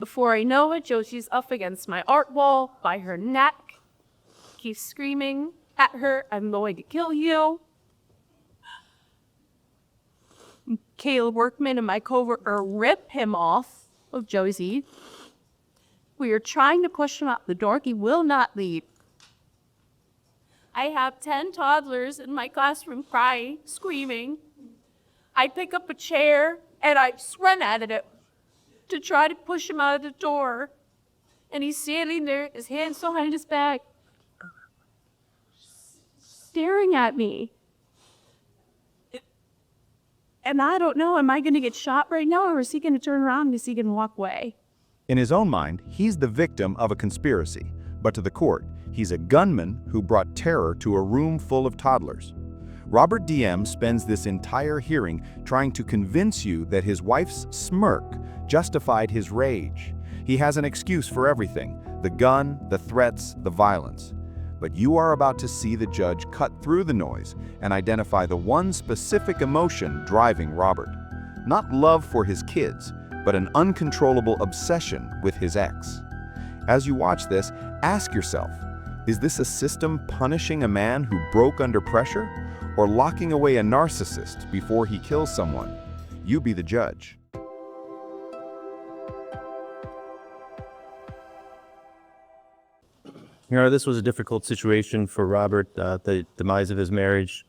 Before I know it, Josie's up against my art wall by her neck. Keeps screaming at her, "I'm going to kill you." Caleb Workman and my coworker rip him off of Josie. We are trying to push him out the door. He will not leave. I have 10 toddlers in my classroom crying, screaming. I pick up a chair and I run at it to try to push him out of the door. And he's standing there, his hands behind his back, staring at me. And I don't know, am I going to get shot right now, or is he going to turn around and is he going to walk away? In his own mind, he's the victim of a conspiracy, but to the court, he's a gunman who brought terror to a room full of toddlers. Robert Diem spends this entire hearing trying to convince you that his wife's smirk justified his rage. He has an excuse for everything: the gun, the threats, the violence. But you are about to see the judge cut through the noise and identify the one specific emotion driving Robert. Not love for his kids, but an uncontrollable obsession with his ex. As you watch this, ask yourself, is this a system punishing a man who broke under pressure, or locking away a narcissist before he kills someone? You be the judge. You know, this was a difficult situation for Robert. The demise of his marriage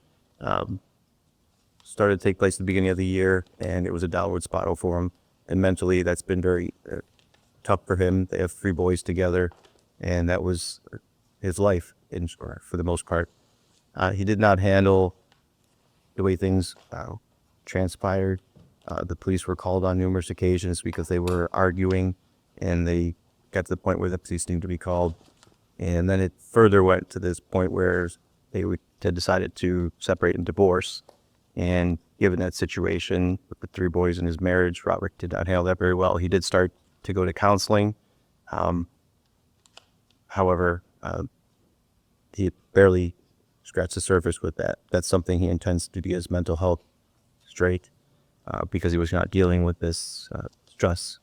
started to take place at the beginning of the year, and it was a downward spiral for him. And mentally, that's been very tough for him. They have 3 boys together, and that was his life for the most part. He did not handle the way things transpired. The police were called on numerous occasions because they were arguing, and they got to the point where the police needed to be called. And then it further went to this point where they had decided to separate and divorce. And given that situation with the 3 boys in his marriage, Robert did not handle that very well. He did start to go to counseling. However, he barely scratched the surface with that. That's something he intends to get his mental health straight because he was not dealing with this stress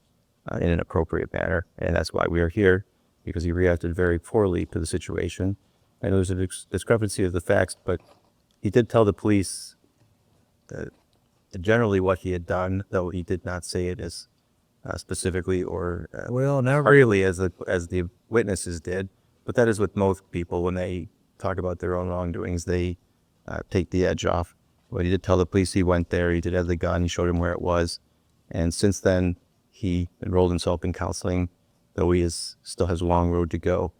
in an appropriate manner. And that's why we are here, because he reacted very poorly to the situation. I know there's a discrepancy of the facts, but he did tell the police generally what he had done, though he did not say it as specifically or really as the witnesses did. But that is with most people. When they talk about their own wrongdoings, they take the edge off. But he did tell the police he went there, he did have the gun, he showed him where it was. And since then, he enrolled himself in counseling, though he still has a long road to go.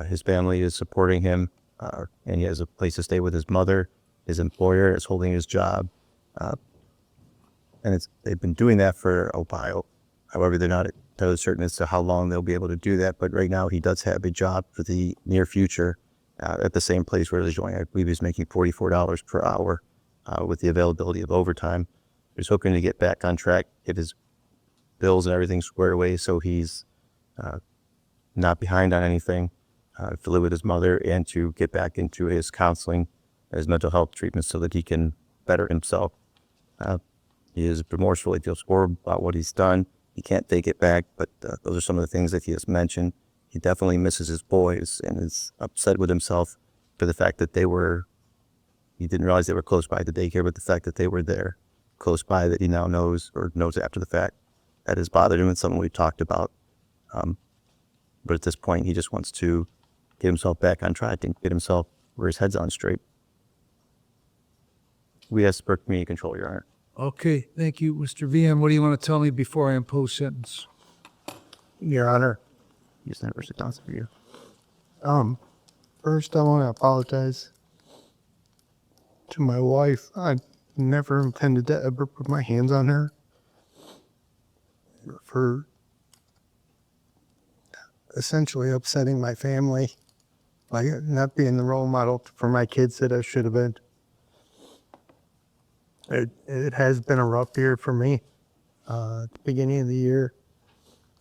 His family is supporting him, and he has a place to stay with his mother. His employer is holding his job. And they've been doing that for a while. However, they're not entirely certain as to how long they'll be able to do that. But right now, he does have a job for the near future at the same place where he's going. I believe he's making $44 per hour with the availability of overtime. He's hoping to get back on track, get his bills and everything squared away so he's not behind on anything, to live with his mother, and to get back into his counseling, his mental health treatment, so that he can better himself. He is remorseful. He feels horrible about what he's done. He can't take it back, but those are some of the things that he has mentioned. He definitely misses his boys and is upset with himself for the fact that he didn't realize they were close by the daycare, but the fact that they were there close by, that he now knows, or knows after the fact, that has bothered him. It's something we've talked about. But at this point, he just wants to get himself back on track and get himself where his head's on straight. We ask for community control, Your Honor. Okay, thank you, Mr. VM. What do you want to tell me before I impose sentence? Your Honor, He's never sit down for you. first I want to apologize to my wife. I never intended to ever put my hands on her for essentially upsetting my family, like not being the role model for my kids that I should have been. It has been a rough year for me. At the beginning of the year,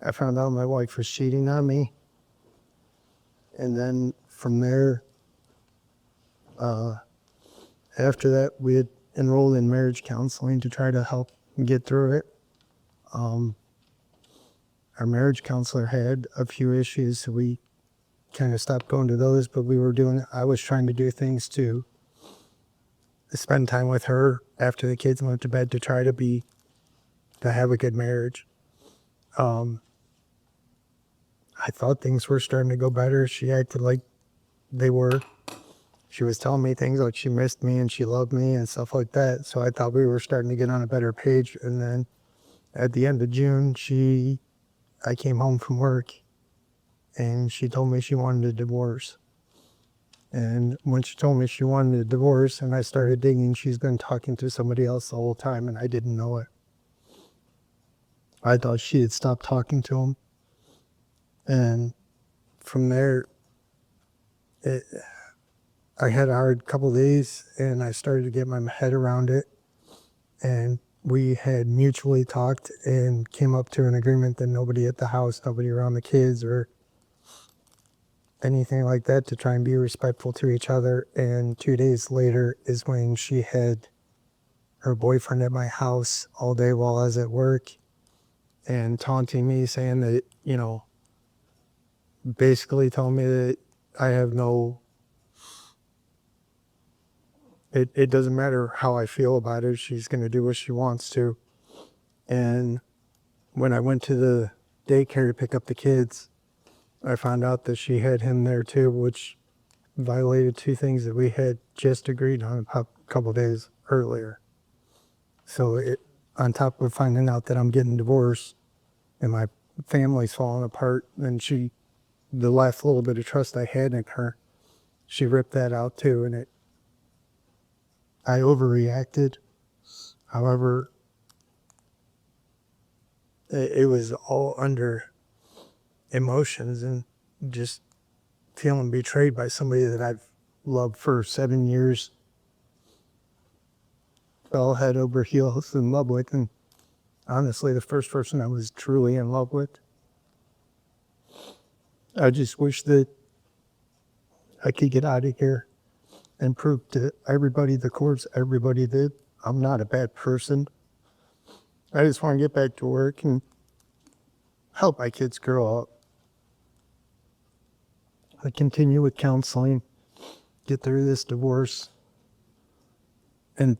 I found out my wife was cheating on me. And then from there, after that, we had enrolled in marriage counseling to try to help get through it. our marriage counselor had a few issues, so we kind of stopped going to those, but I was trying to do things to spend time with her after the kids went to bed to try to have a good marriage. I thought things were starting to go better. She acted like they were. She was telling me things like she missed me and she loved me and stuff like that. So I thought we were starting to get on a better page. And then at the end of June, I came home from work and she told me she wanted a divorce. And when she told me she wanted a divorce and I started digging, she's been talking to somebody else the whole time and I didn't know it. I thought she had stopped talking to him. And from there, I had a hard couple days and I started to get my head around it. And we had mutually talked and came up to an agreement that nobody at the house, nobody around the kids or anything like that, to try and be respectful to each other. And 2 days later is when she had her boyfriend at my house all day while I was at work and taunting me, saying that, basically telling me that I have it doesn't matter how I feel about her, she's going to do what she wants to. And when I went to the daycare to pick up the kids, I found out that she had him there too, which violated two things that we had just agreed on a couple days earlier. So on top of finding out that I'm getting divorced and my family's falling apart, and the last little bit of trust I had in her, she ripped that out too. And I overreacted. However, it was all under emotions and just feeling betrayed by somebody that I've loved for 7 years, fell head over heels in love with, and honestly, the first person I was truly in love with. I just wish that I could get out of here and prove to everybody, the courts, everybody, that I'm not a bad person. I just want to get back to work and help my kids grow up. I continue with counseling, get through this divorce, and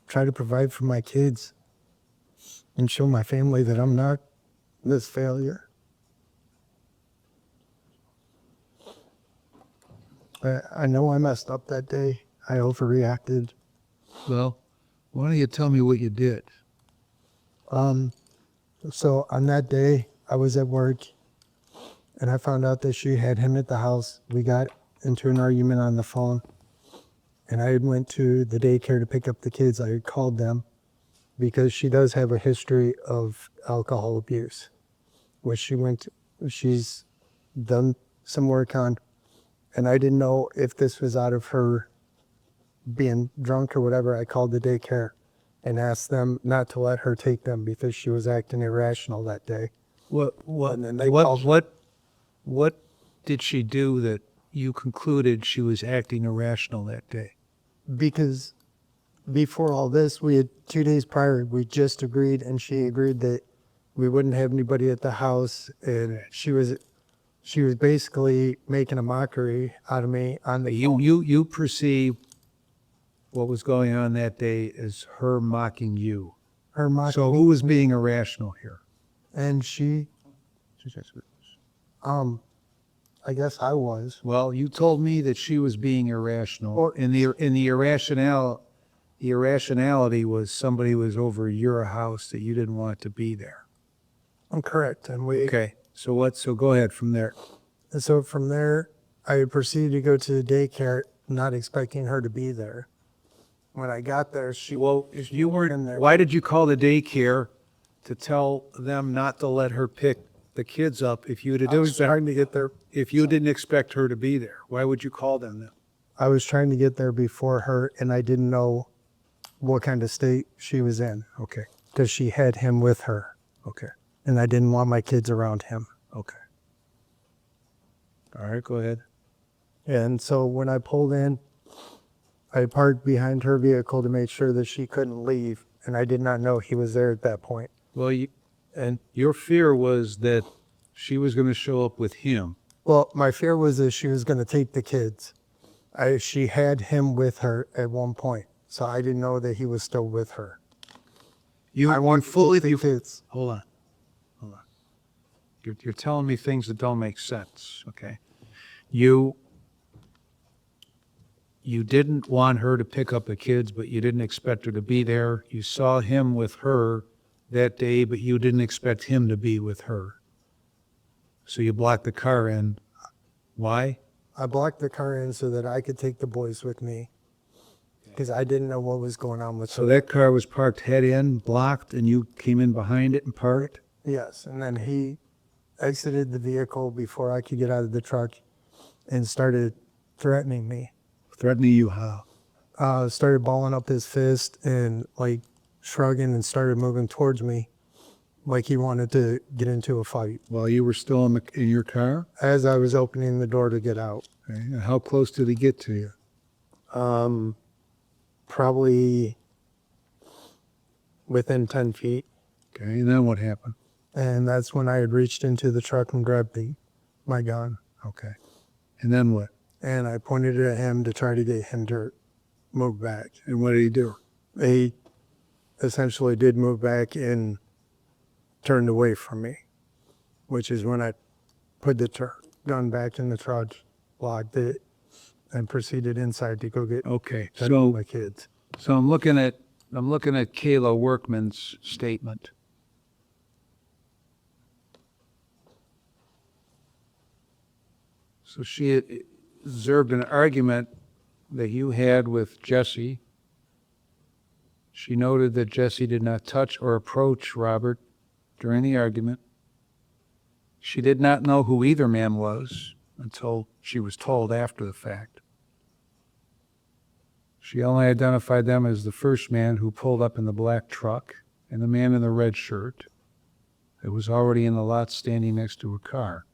try to provide for my kids and show my family that I'm not this failure. I know I messed up that day. I overreacted. Well, why don't you tell me what you did? So on that day, I was at work and I found out that she had him at the house. We got into an argument on the phone and I went to the daycare to pick up the kids. I had called them because she does have a history of alcohol abuse, which she's done some work on. And I didn't know if this was out of her being drunk or whatever. I called the daycare and asked them not to let her take them because she was acting irrational that day. And then they called. What did she do that you concluded she was acting irrational that day? Because before all this, we had 2 days prior, we just agreed, and she agreed that we wouldn't have anybody at the house, and she was basically making a mockery out of me on the phone. You perceive what was going on that day as her mocking you. Her mocking. So who was being irrational here? And I guess I was. Well, you told me that she was being irrational, and the irrationality was somebody was over your house that you didn't want to be there. I'm correct. And Okay. So go ahead from there. And so from there, I proceeded to go to the daycare, not expecting her to be there. When I got there, You weren't in there. Why did you call the daycare to tell them not to let her pick the kids up if you I was trying to get there. if you didn't expect her to be there? Why would you call them then? I was trying to get there before her, and I didn't know what kind of state she was in Okay. because she had him with her, Okay. and I didn't want my kids around him. Okay. All right, go ahead. And so when I pulled in, I parked behind her vehicle to make sure that she couldn't leave, and I did not know he was there at that point. Well, and your fear was that She was going to show up with him. Well, my fear was that she was going to take the kids. She had him with her at one point, so I didn't know that he was still with her. I want fully the kids. Hold on. You're telling me things that don't make sense, okay? You didn't want her to pick up the kids, but you didn't expect her to be there. You saw him with her that day, but you didn't expect him to be with her. So you blocked the car in. Why? I blocked the car in so that I could take the boys with me because I didn't know what was going on with So them. that car was parked head in, blocked, and you came in behind it and parked? Yes, and then he exited the vehicle before I could get out of the truck and started threatening me. Threatening you how? Started balling up his fist and like shrugging and started moving towards me like he wanted to get into a fight. While you were still in your car? As I was opening the door to get out. Okay. And how close did he get to you? Probably within 10 feet. Okay, and then what happened? And that's when I had reached into the truck and grabbed my gun. Okay. And then what? And I pointed it at him to try to get him to move back. And what did he do? He essentially did move back and turned away from me, which is when I put the gun back in the truck, locked it, and proceeded inside to go get my kids. So I'm looking at Kayla Workman's statement. So she observed an argument that you had with Jesse. She noted that Jesse did not touch or approach Robert during the argument. She did not know who either man was until she was told after the fact. She only identified them as the first man who pulled up in the black truck and the man in the red shirt that was already in the lot standing next to her car.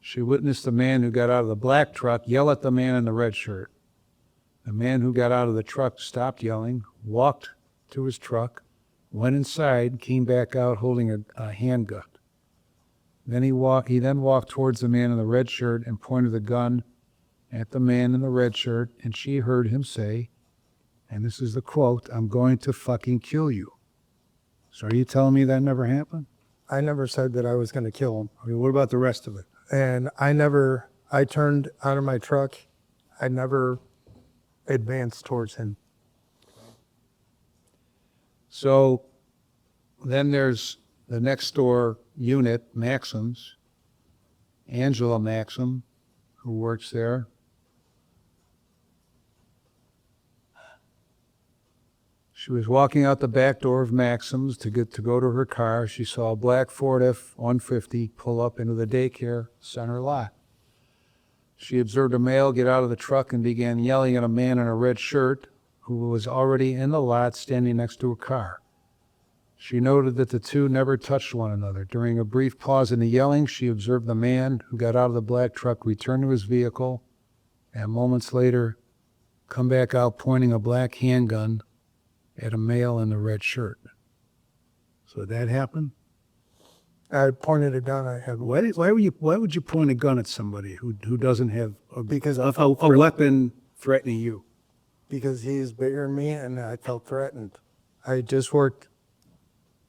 She witnessed the man who got out of the black truck yell at the man in the red shirt. The man who got out of the truck stopped yelling, walked to his truck, went inside, came back out holding a handgun. Then he walked towards the man in the red shirt and pointed the gun at the man in the red shirt, and she heard him say, and this is the quote, "I'm going to fucking kill you." So are you telling me that never happened? I never said that I was going to kill him. I mean, what about the rest of it? And I turned out of my truck. I never advanced towards him. So then there's the next door unit, Maxim's, Angela Maxim, who works there. She was walking out the back door of Maxim's to go to her car. She saw a black Ford F-150 pull up into the daycare center lot. She observed a male get out of the truck and began yelling at a man in a red shirt who was already in the lot standing next to a car. She noted that the two never touched one another. During a brief pause in the yelling, she observed the man who got out of the black truck return to his vehicle and moments later come back out pointing a black handgun at a male in the red shirt. So that happened? I pointed a gun. I had Why would you point a gun at somebody who doesn't have a a weapon threatening you? Because he's bigger than me, and I felt threatened. I just worked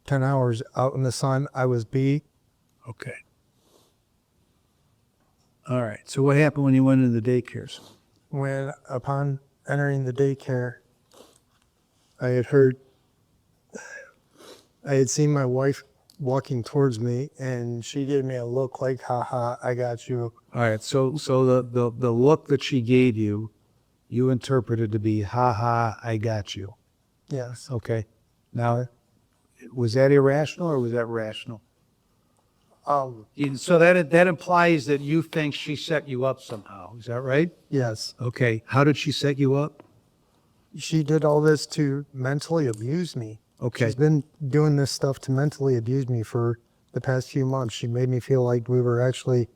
10 hours out in the sun. I was beat. Okay. All right. So what happened when you went into the daycares? When, upon entering the daycare, I had seen my wife walking towards me, and she gave me a look like, "Ha, I got you." All right. So the look that she gave you, you interpreted to be, "Ha, I got you." Yes. Okay. Now, was that irrational or was that rational? So that implies that you think she set you up somehow. Is that right? Yes. Okay. How did she set you up? She did all this to mentally abuse me. Okay. She's been doing this stuff to mentally abuse me for the past few months. She made me feel like we were actually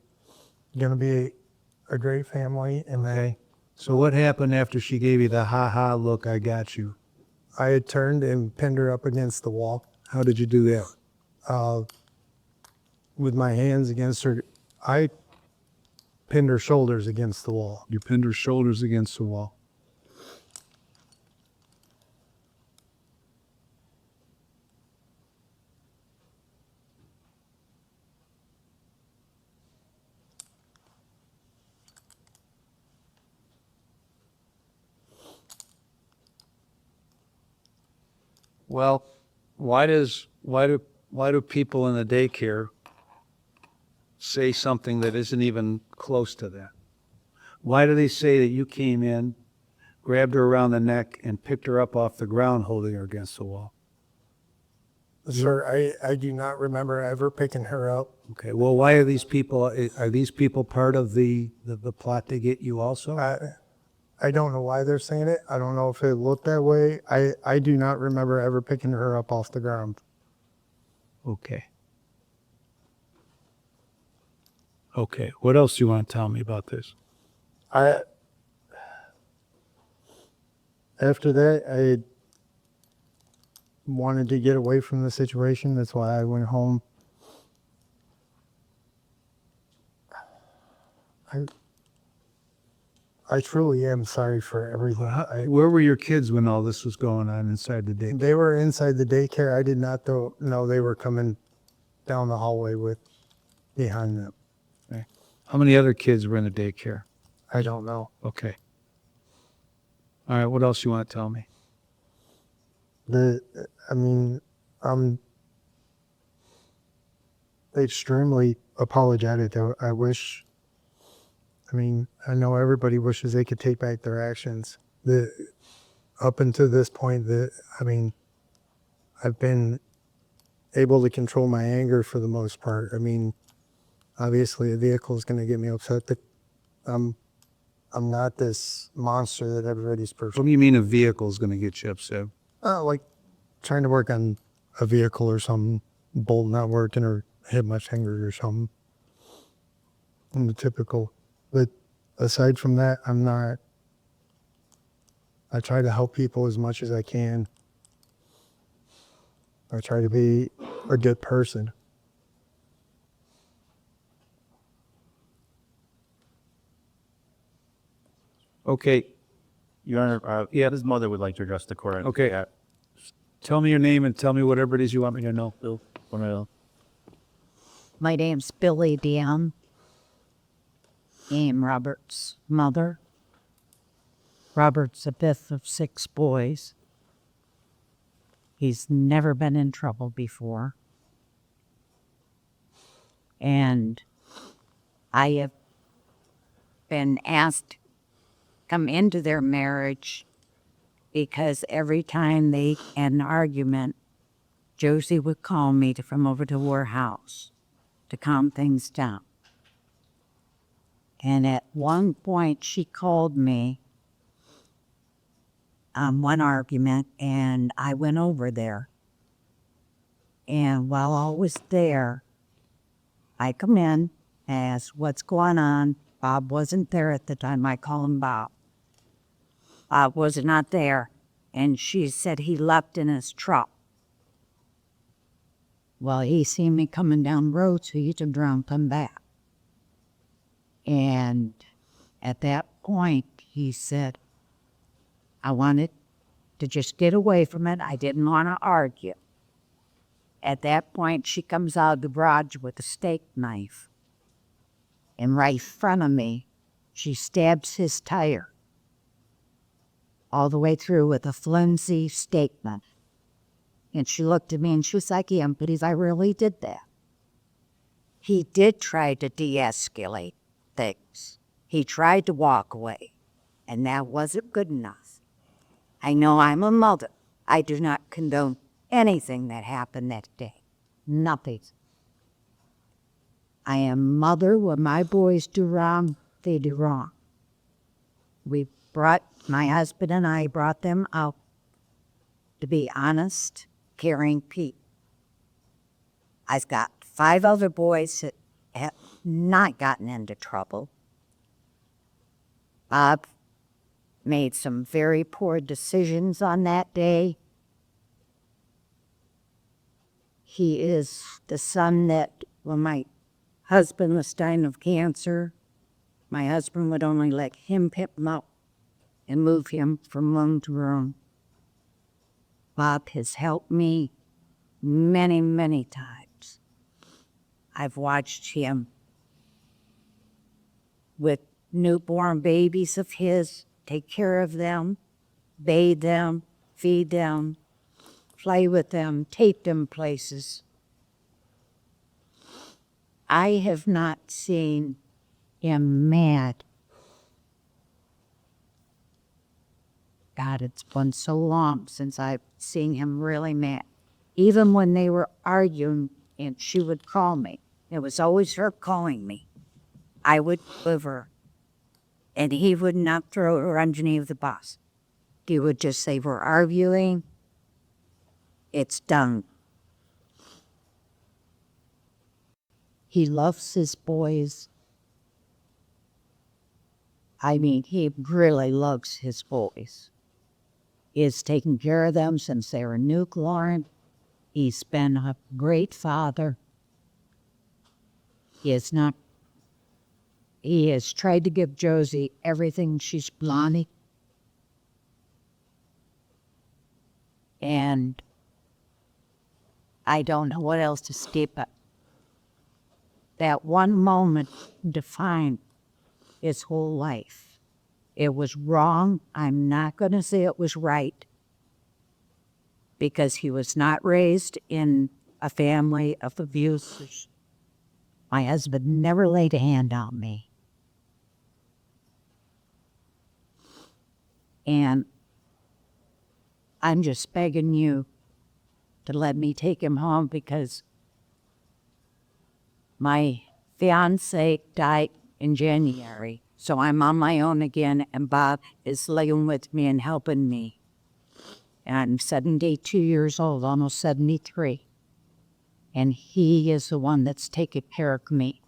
going to be a great family. And Okay. So what happened after she gave you the ha look, "I got you"? I had turned and pinned her up against the wall. How did you do that? with my hands against her. I pinned her shoulders against the wall. You pinned her shoulders against the wall. Well, why do people in the daycare say something that isn't even close to that? Why do they say that you came in, grabbed her around the neck, and picked her up off the ground holding her against the wall? Sir, I do not remember ever picking her up. Okay, well, why are these people part of the plot to get you also? I don't know why they're saying it. I don't know if it looked that way. I do not remember ever picking her up off the ground. Okay. Okay, what else do you want to tell me about this? After that, I wanted to get away from the situation. That's why I went home. I truly am sorry for everything. Where were your kids when all this was going on inside the daycare? They were inside the daycare. I did not know they were coming down the hallway with behind them. Okay. How many other kids were in the daycare? I don't know. Okay. All right, what else you want to tell me? I'm extremely apologetic. I know everybody wishes they could take back their actions. Up until this point, I've been able to control my anger for the most part. Obviously a vehicle is going to get me upset. I'm not this monster that everybody's What perceiving. do you mean a vehicle is going to get you upset? Like trying to work on a vehicle or something, bolt not working or hit my finger or something. And the typical. But aside from that, I'm not. I try to help people as much as I can. I try to be a good person. Okay. Your Honor, his mother would like to address the court. Okay. Tell me your name and tell me whatever it is you want me to know. Bill, wanna- My name's Billy Diem. I'm Robert's mother. Robert's the fifth of 6 boys. He's never been in trouble before. And I have been asked to come into their marriage because every time they had an argument, Josie would call me to come over to her house to calm things down. And at one point, she called me on one argument, and I went over there. And while I was there, I come in, asked what's going on. Bob wasn't there at the time. I call him Bob. Bob was not there, and she said he left in his truck. Well, he seen me coming down the road, so he turned around and come back. And at that point, he said, I wanted to just get away from it. I didn't want to argue. At that point, she comes out of the garage with a steak knife. And right in front of me, she stabs his tire all the way through with a flimsy steak knife. And she looked at me and she was like, yeah, but I really did that. He did try to de-escalate things. He tried to walk away, and that wasn't good enough. I know I'm a mother. I do not condone anything that happened that day. Nothing. I am mother. When my boys do wrong, they do wrong. My husband and I brought them out to be honest, caring people. I've got 5 other boys that have not gotten into trouble. Bob made some very poor decisions on that day. He is the son that when my husband was dying of cancer, my husband would only let him pick him up and move him from room to room. Bob has helped me many, many times. I've watched him with newborn babies of his, take care of them, bathe them, feed them, play with them, take them places. I have not seen him mad. God, it's been so long since I've seen him really mad. Even when they were arguing and she would call me, it was always her calling me. I would live her, and he would not throw her underneath the bus. He would just say, we're arguing, it's done. He loves his boys. I mean, he really loves his boys. He has taken care of them since they were newborn. He's been a great father. He has tried to give Josie everything she's wanted. And I don't know what else to say, but that one moment defined his whole life. It was wrong. I'm not going to say it was right, because he was not raised in a family of abuse. My husband never laid a hand on me. And I'm just begging you to let me take him home, because my fiance died in January. So I'm on my own again, and Bob is living with me and helping me. And I'm 72 years old, almost 73. And he is the one that's taking care of me.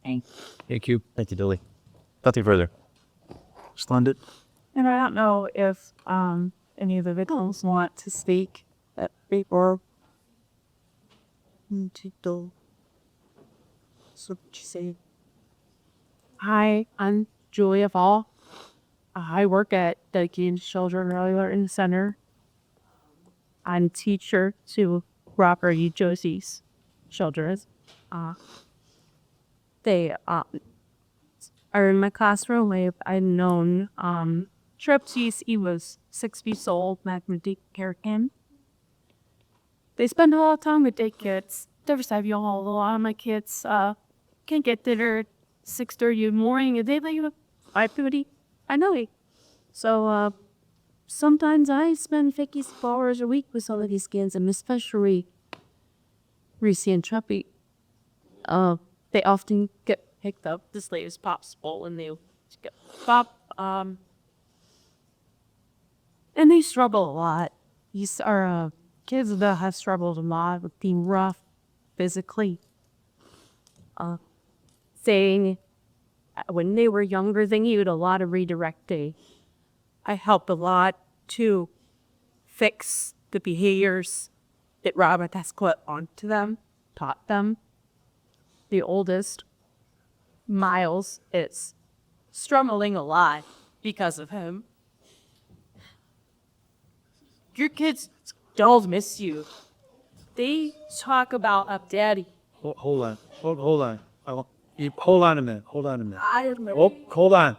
Thank you. Thank you. Thank you, Dilly. Nothing further. Splendid. And I don't know if any of the victims want to speak before. So what you say? Hi, I'm Julia Fall. I work at Dedicated Children Early Learning Center. I'm a teacher to Robert E. Josie's children. They are in my classroom. I've known Terrorized. He was 6 weeks old, Daycare him. They spend a lot of time with Daycare. There's a lot of my kids can get there at 6:30 in the morning, and they leave at 5:30. I know it. So sometimes I spend 50 hours a week with some of these kids, and especially Reese and Truppy. They often get picked up as late as possible, and they get pop. And they struggle a lot. These are kids that have struggled a lot with being rough physically. Saying when they were younger, they needed a lot of redirecting. I helped a lot to fix the behaviors that Robert has put onto them, taught them. The oldest, Miles, is struggling a lot because of him. Your kids don't miss you. They talk about daddy. Hold on. Hold on. Hold on a minute. Hold on a minute. I don't know. Oh, hold on.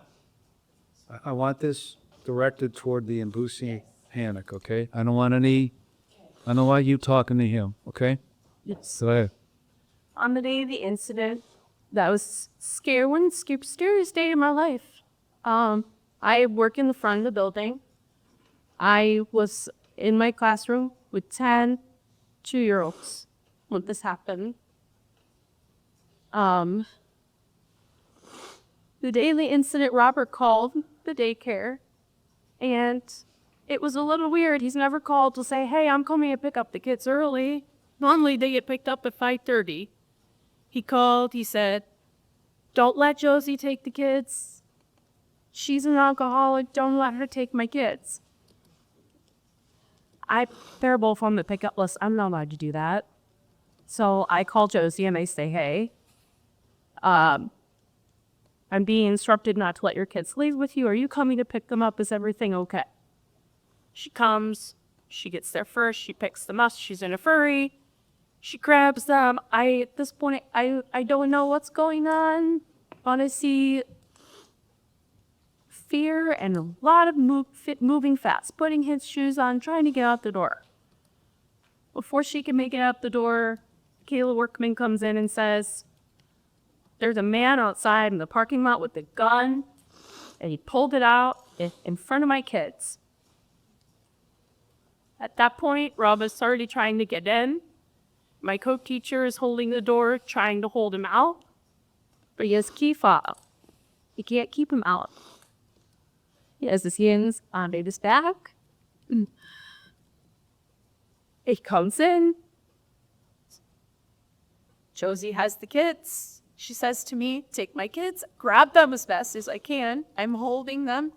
I want this directed toward the Inducing Panic, okay? I don't want you talking to him, okay? Yes. Go ahead. On the day of the incident, that was scariest day of my life. I work in the front of the building. I was in my classroom with 10 2-year-olds when this happened. The day of the incident, Robert called the daycare, and it was a little weird. He's never called to say, hey, I'm coming to pick up the kids early. Normally they get picked up at 5:30. He called, he said, don't let Josie take the kids. She's an alcoholic, don't let her take my kids. they're both on the pickup list. I'm not allowed to do that. So I call Josie and I say, hey, I'm being instructed not to let your kids leave with you. Are you coming to pick them up? Is everything okay? She comes, she gets there first, she picks them up, she's in a hurry, she grabs them. At this point, I don't know what's going on. Honestly, fear and a lot of moving fast, putting his shoes on, trying to get out the door. Before she can make it out the door, Kayla Workman comes in and says, there's a man outside in the parking lot with a gun, and he pulled it out in front of my kids. At that point, Rob is already trying to get in. My co-teacher is holding the door, trying to hold him out, but he has key fob. You can't keep him out. He has his hands on his back. He comes in. Josie has the kids. She says to me, take my kids, grab them as fast as I can. I'm holding them.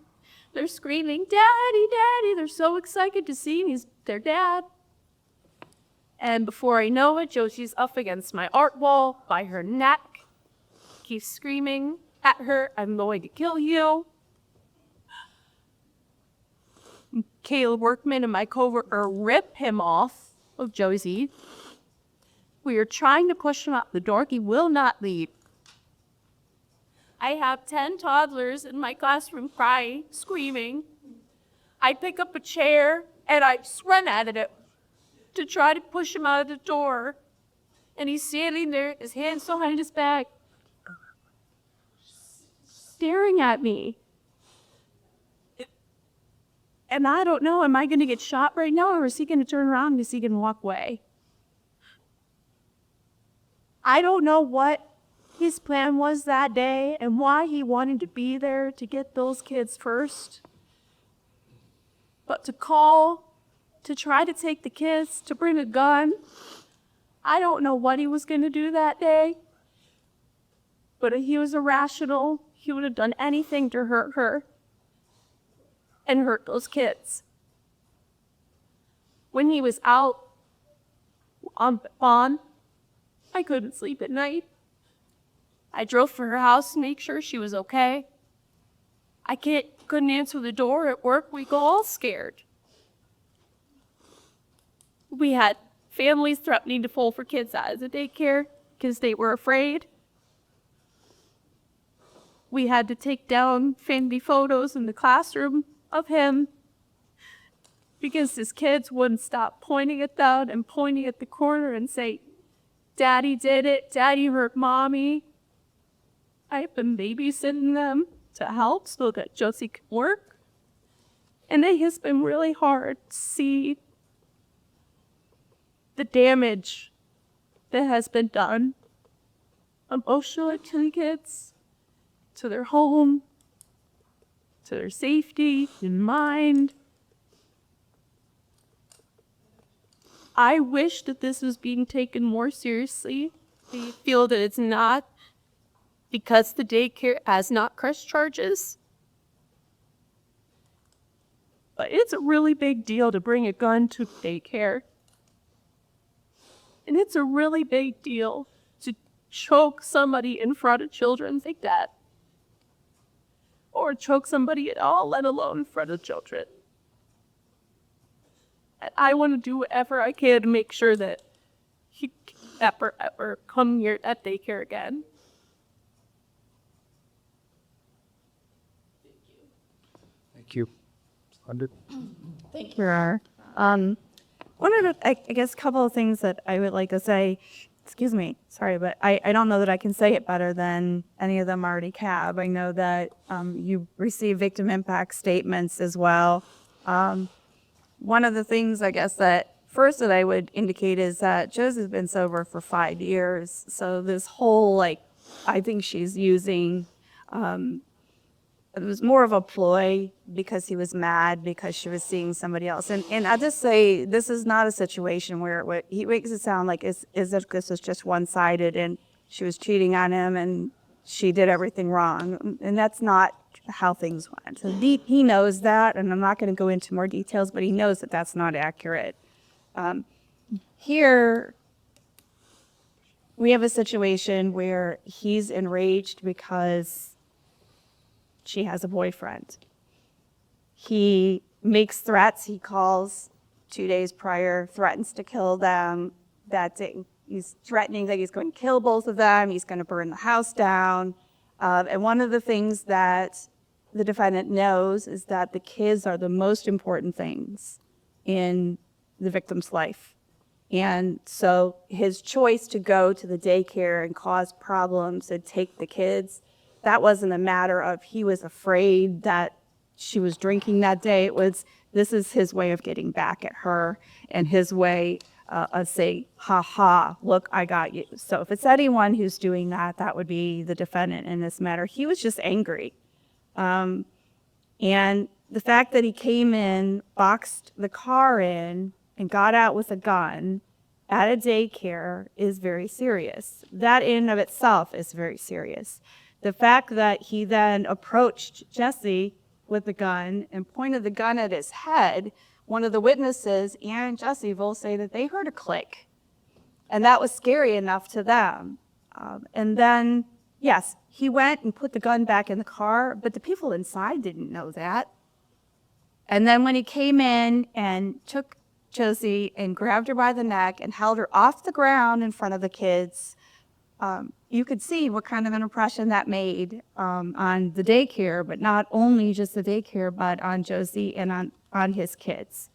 They're screaming, Daddy, Daddy. They're so excited to see their dad. And before I know it, Josie's up against my art wall by her neck. Keeps screaming at her, I'm going to kill you. Caleb Workman and my coworker rip him off of Josie. We are trying to push him out the door. He will not leave. I have 10 toddlers in my classroom crying, screaming. I pick up a chair and I just run at it to try to push him out of the door. And he's standing there, his hands behind his back, staring at me. And I don't know, am I going to get shot right now, or is he going to turn around and is he going to walk away? I don't know what his plan was that day and why he wanted to be there to get those kids first. But to call, to try to take the kids, to bring a gun, I don't know what he was going to do that day. But if he was irrational, he would have done anything to hurt her and hurt those kids. When he was out on bond, I couldn't sleep at night. I drove for her house to make sure she was okay. I couldn't answer the door at work. We go all scared. We had families threatening to pull for kids out of the daycare because they were afraid. We had to take down family photos in the classroom of him because his kids wouldn't stop pointing at them and pointing at the corner and say, Daddy did it, Daddy hurt Mommy. I've been babysitting them to help so that Josie could work. And it has been really hard to see the damage that has been done emotionally to the kids, to their home, to their safety and mind. I wish that this was being taken more seriously. I feel that it's not, because the daycare has not pressed charges. But it's a really big deal to bring a gun to daycare. And it's a really big deal to choke somebody in front of children like that. Or choke somebody at all, let alone in front of children. And I want to do whatever I can to make sure that he can ever come here at daycare again. Thank you. Splendid. Thank you. One of the, I guess, couple of things that I would like to say, excuse me, sorry, but I don't know that I can say it better than any of them already have. I know that you receive victim impact statements as well. One of the things, I guess, that first that I would indicate is that Josie's been sober for 5 years. So this whole, I think she's using, it was more of a ploy because he was mad because she was seeing somebody else. And I just say, this is not a situation where he makes it sound like as if this was just one-sided and she was cheating on him and she did everything wrong. And that's not how things went. So he knows that, and I'm not going to go into more details, but he knows that that's not accurate. Here, we have a situation where he's enraged because she has a boyfriend. He makes threats. He calls 2 days prior, threatens to kill them. That day, he's threatening that he's going to kill both of them. He's going to burn the house down. And one of the things that the defendant knows is that the kids are the most important things in the victim's life. And so his choice to go to the daycare and cause problems and take the kids, that wasn't a matter of he was afraid that she was drinking that day. It was, this is his way of getting back at her and his way of saying, ha ha, look, I got you. So if it's anyone who's doing that, that would be the defendant in this matter. He was just angry. And the fact that he came in, boxed the car in, and got out with a gun at a daycare is very serious. That in and of itself is very serious. The fact that he then approached Jesse with the gun and pointed the gun at his head, one of the witnesses and Jesse both say that they heard a click. And that was scary enough to them. And then, yes, he went and put the gun back in the car, but the people inside didn't know that. And then when he came in and took Josie and grabbed her by the neck and held her off the ground in front of the kids, you could see what kind of an impression that made on the daycare, but not only just the daycare, but on Josie and on his kids.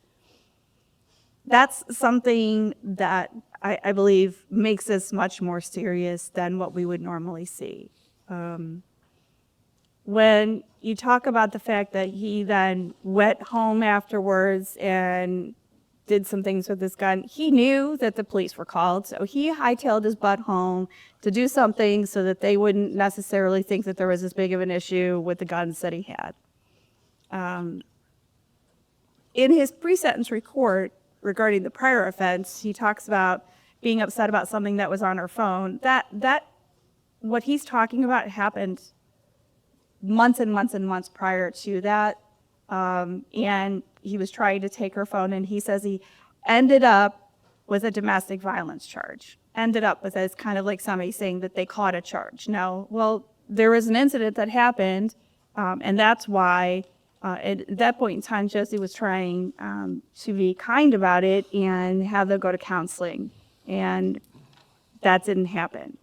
That's something that I believe makes this much more serious than what we would normally see. When you talk about the fact that he then went home afterwards and did some things with his gun, he knew that the police were called, so he hightailed his butt home to do something so that they wouldn't necessarily think that there was as big of an issue with the guns that he had. In his pre-sentence report regarding the prior offense, he talks about being upset about something that was on her phone. That what he's talking about happened months and months and months prior to that. And he was trying to take her phone, and he says he ended up with a domestic violence charge. Ended up with as kind of like somebody saying that they caught a charge. No, well, there was an incident that happened, and that's why at that point in time, Josie was trying to be kind about it and have them go to counseling, and that didn't happen.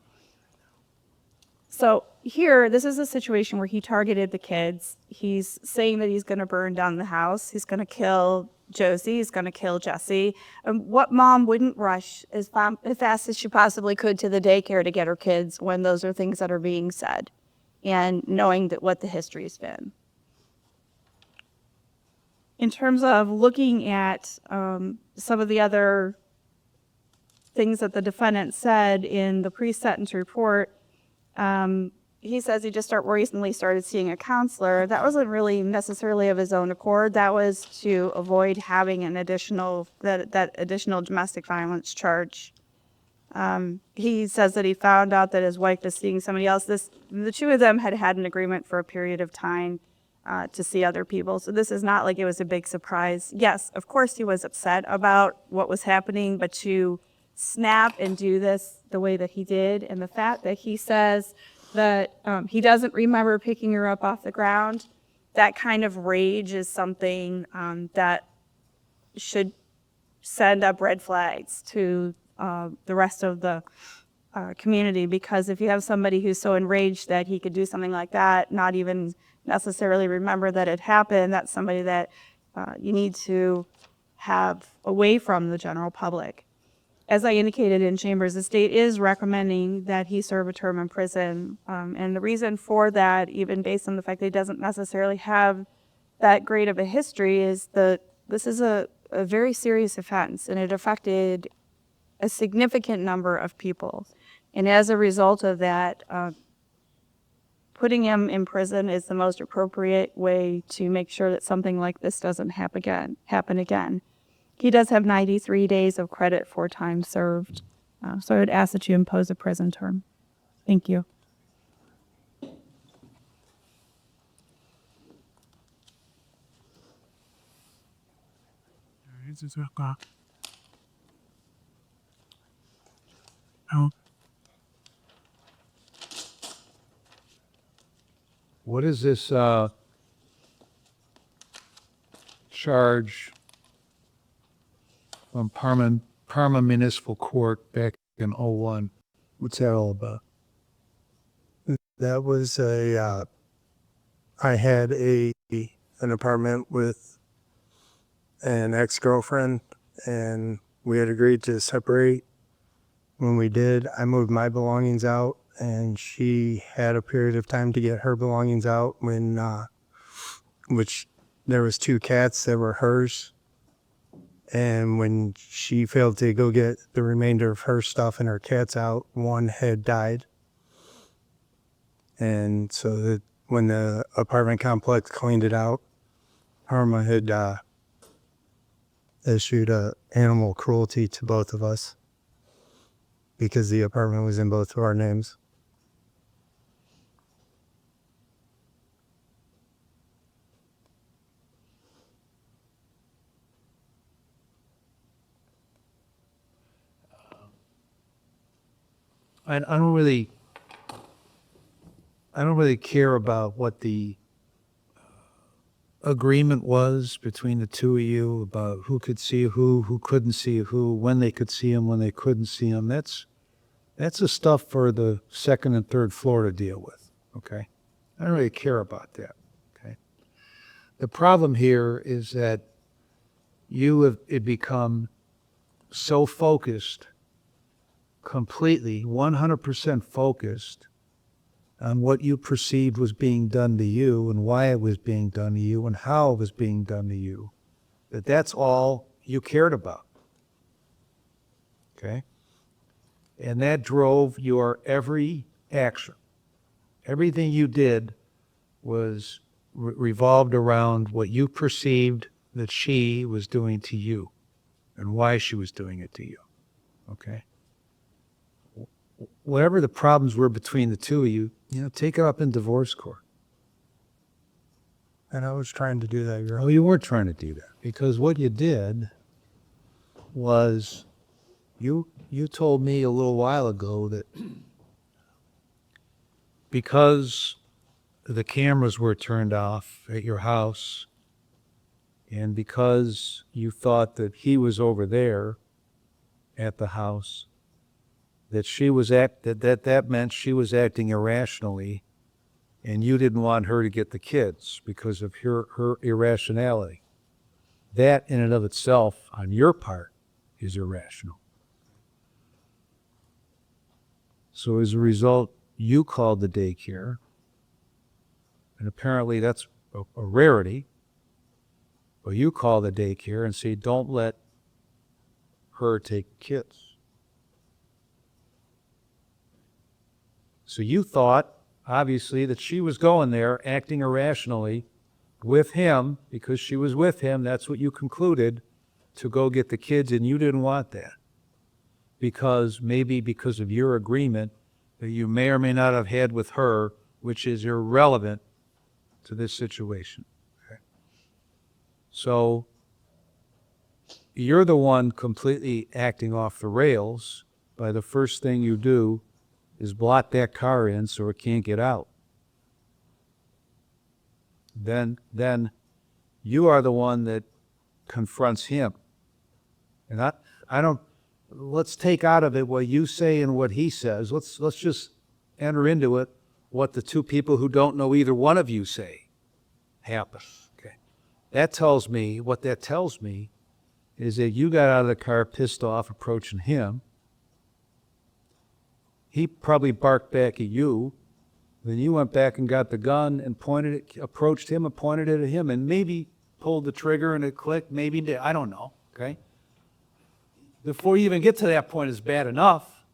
So here, this is a situation where he targeted the kids. He's saying that he's going to burn down the house. He's going to kill Josie. He's going to kill Jesse. What mom wouldn't rush as fast as she possibly could to the daycare to get her kids when those are things that are being said and knowing that what the history has been? In terms of looking at some of the other things that the defendant said in the pre-sentence report, he says he just recently started seeing a counselor. That wasn't really necessarily of his own accord. That was to avoid having an additional domestic violence charge. He says that he found out that his wife was seeing somebody else. The two of them had an agreement for a period of time to see other people. So this is not like it was a big surprise. Yes, of course he was upset about what was happening, but to snap and do this the way that he did, and the fact that he says that he doesn't remember picking her up off the ground, that kind of rage is something that should send up red flags to the rest of the community, because if you have somebody who's so enraged that he could do something like that, not even necessarily remember that it happened, that's somebody that you need to have away from the general public. As I indicated in chambers, the state is recommending that he serve a term in prison. And the reason for that, even based on the fact that he doesn't necessarily have that great of a history, is that this is a very serious offense, and it affected a significant number of people. And as a result of that, putting him in prison is the most appropriate way to make sure that something like this doesn't happen again. He does have 93 days of credit for time served. So I would ask that you impose a prison term. Thank you. What is this charge from Parma Municipal Court back in '01? What's that all about? That was I had an apartment with an ex-girlfriend, and we had agreed to separate. When we did, I moved my belongings out, and she had a period of time to get her belongings out when, which there was 2 cats that were hers. And when she failed to go get the remainder of her stuff and her cats out, one had died. And so that when the apartment complex cleaned it out, Parma had issued animal cruelty to both of us because the apartment was in both of our names. I don't really care about what the agreement was between the two of you about who could see who couldn't see who, when they could see him, when they couldn't see him. That's the stuff for the second and third floor to deal with, okay? I don't really care about that, okay? The problem here is that you have become so focused, completely, 100% focused on what you perceived was being done to you and why it was being done to you and how it was being done to you, that's all you cared about, okay? And that drove your every action. Everything you did was revolved around what you perceived that she was doing to you and why she was doing it to you, okay? Whatever the problems were between the two of you, take it up in divorce court. And I was trying to do that, girl. Oh, you weren't trying to do that. Because what you did was you told me a little while ago that because the cameras were turned off at your house and because you thought that he was over there at the house, that that meant she was acting irrationally, and you didn't want her to get the kids because of her irrationality. That in and of itself, on your part, is irrational. So as a result, you called the daycare, and apparently that's a rarity, but you call the daycare and say, don't let her take kids. So you thought, obviously, that she was going there, acting irrationally with him, because she was with him, that's what you concluded, to go get the kids, and you didn't want that. Because of your agreement that you may or may not have had with her, which is irrelevant to this situation. Okay? So you're the one completely acting off the rails by the first thing you do is blot that car in so it can't get out. Then you are the one that confronts him. And I don't, let's take out of it what you say and what he says. Let's just enter into it what the two people who don't know either one of you say happen. Okay. What that tells me is that you got out of the car pissed off approaching him. He probably barked back at you. Then you went back and got the gun and approached him and pointed it at him and maybe pulled the trigger and it clicked, maybe did, I don't know, okay? Before you even get to that point is bad enough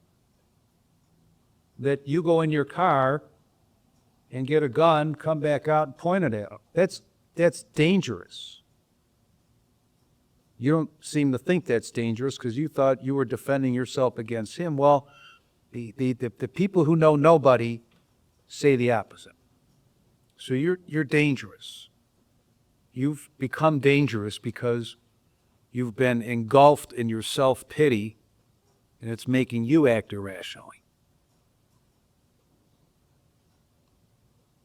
that you go in your car and get a gun, come back out and point it at him. That's dangerous. You don't seem to think that's dangerous because you thought you were defending yourself against him. Well, the people who know nobody say the opposite. So you're dangerous. You've become dangerous because You've been engulfed in your self-pity, and it's making you act irrationally.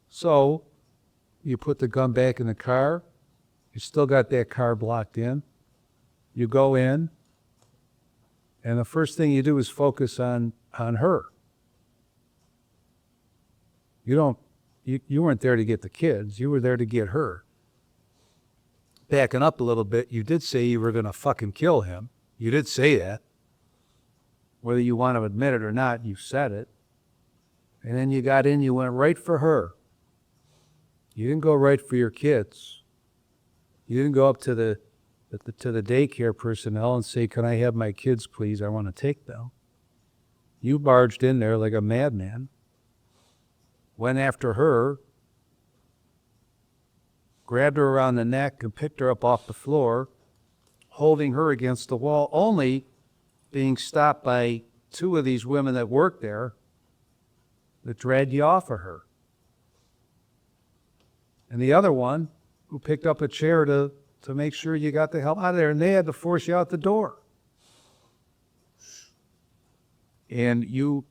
So, you put the gun back in the car. You still got that car blocked in. You go in, and the first thing you do is focus on her. You weren't there to get the kids. You were there to get her. Backing up a little bit, you did say you were going to fucking kill him. You did say that. Whether you want to admit it or not, you said it. And then you got in, you went right for her. You didn't go right for your kids. You didn't go up to the daycare personnel and say, "Can I have my kids, please? I want to take them." You barged in there like a madman, went after her, grabbed her around the neck and picked her up off the floor, holding her against the wall, only being stopped by two of these women that worked there that dragged you off of her. And the other one who picked up a chair to make sure you got the hell out of there, and they had to force you out the door. And you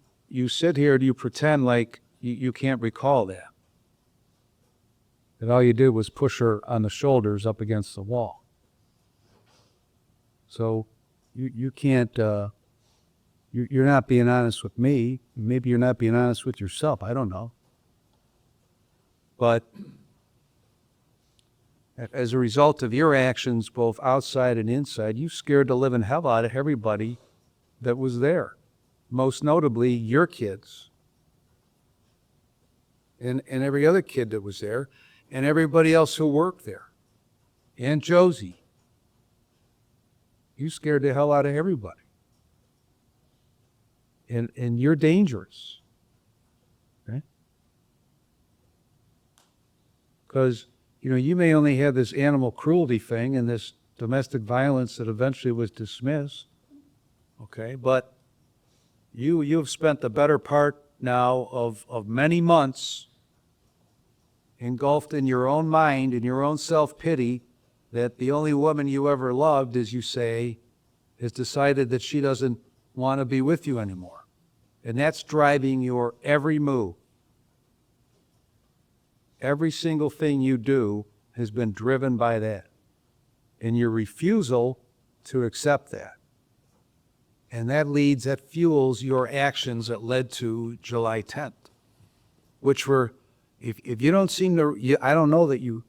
sit here and you pretend like you can't recall that. That all you did was push her on the shoulders up against the wall. So you can't, you're not being honest with me. Maybe you're not being honest with yourself. I don't know. But as a result of your actions, both outside and inside, you scared the living hell out of everybody that was there. Most notably, your kids. And every other kid that was there. And everybody else who worked there. And Josie. You scared the hell out of everybody. And you're dangerous. Okay? Because, you may only have this animal cruelty thing and this domestic violence that eventually was dismissed. Okay? But you've spent the better part now of many months engulfed in your own mind, in your own self-pity, that the only woman you ever loved, as you say, has decided that she doesn't want to be with you anymore. And that's driving your every move. Every single thing you do has been driven by that. And your refusal to accept that. And that fuels your actions that led to July 10th, which were, if you don't seem to, I don't know that you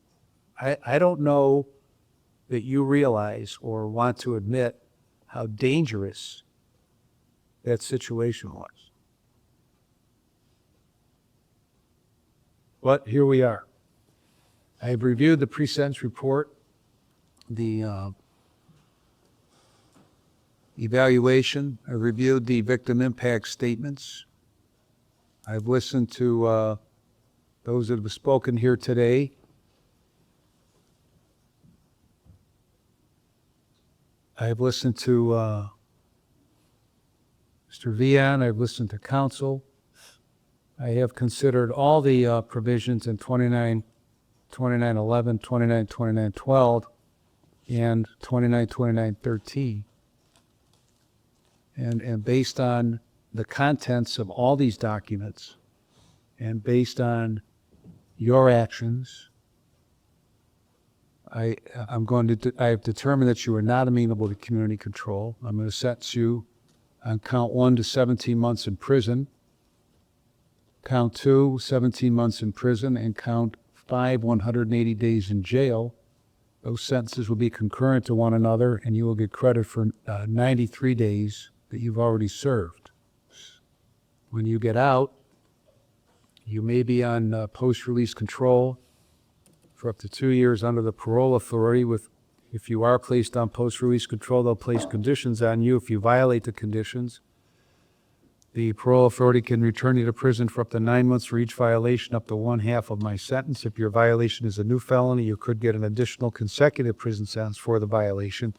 realize or want to admit how dangerous that situation was. But here we are. I've reviewed the pre-sentence report, the evaluation. I've reviewed the victim impact statements. I've listened to those that have spoken here today. I've listened to Mr. Vian. I've listened to counsel. I have considered all the provisions in 2911, 2912, and 2913. And based on the contents of all these documents, and based on your actions, I have determined that you are not amenable to community control. I'm going to sentence you on count 1 to 17 months in prison, count 2, 17 months in prison, and count 5, 180 days in jail. Those sentences will be concurrent to one another, and you will get credit for 93 days that you've already served. When you get out, you may be on post-release control for up to 2 years under the parole authority. If you are placed on post-release control, they'll place conditions on you. If you violate the conditions, the parole authority can return you to prison for up to 9 months for each violation, up to 1/2 of my sentence. If your violation is a new felony, you could get an additional consecutive prison sentence for the violation,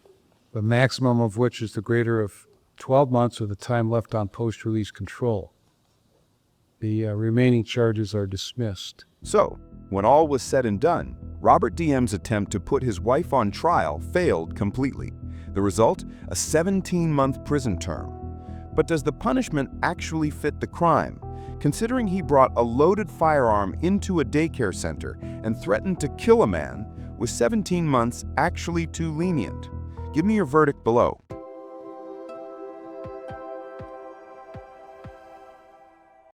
the maximum of which is the greater of 12 months of the time left on post-release control. The remaining charges are dismissed. So, when all was said and done, Robert Diem's attempt to put his wife on trial failed completely. The result? A 17-month prison term. But does the punishment actually fit the crime? Considering he brought a loaded firearm into a daycare center and threatened to kill a man, was 17 months actually too lenient? Give me your verdict below.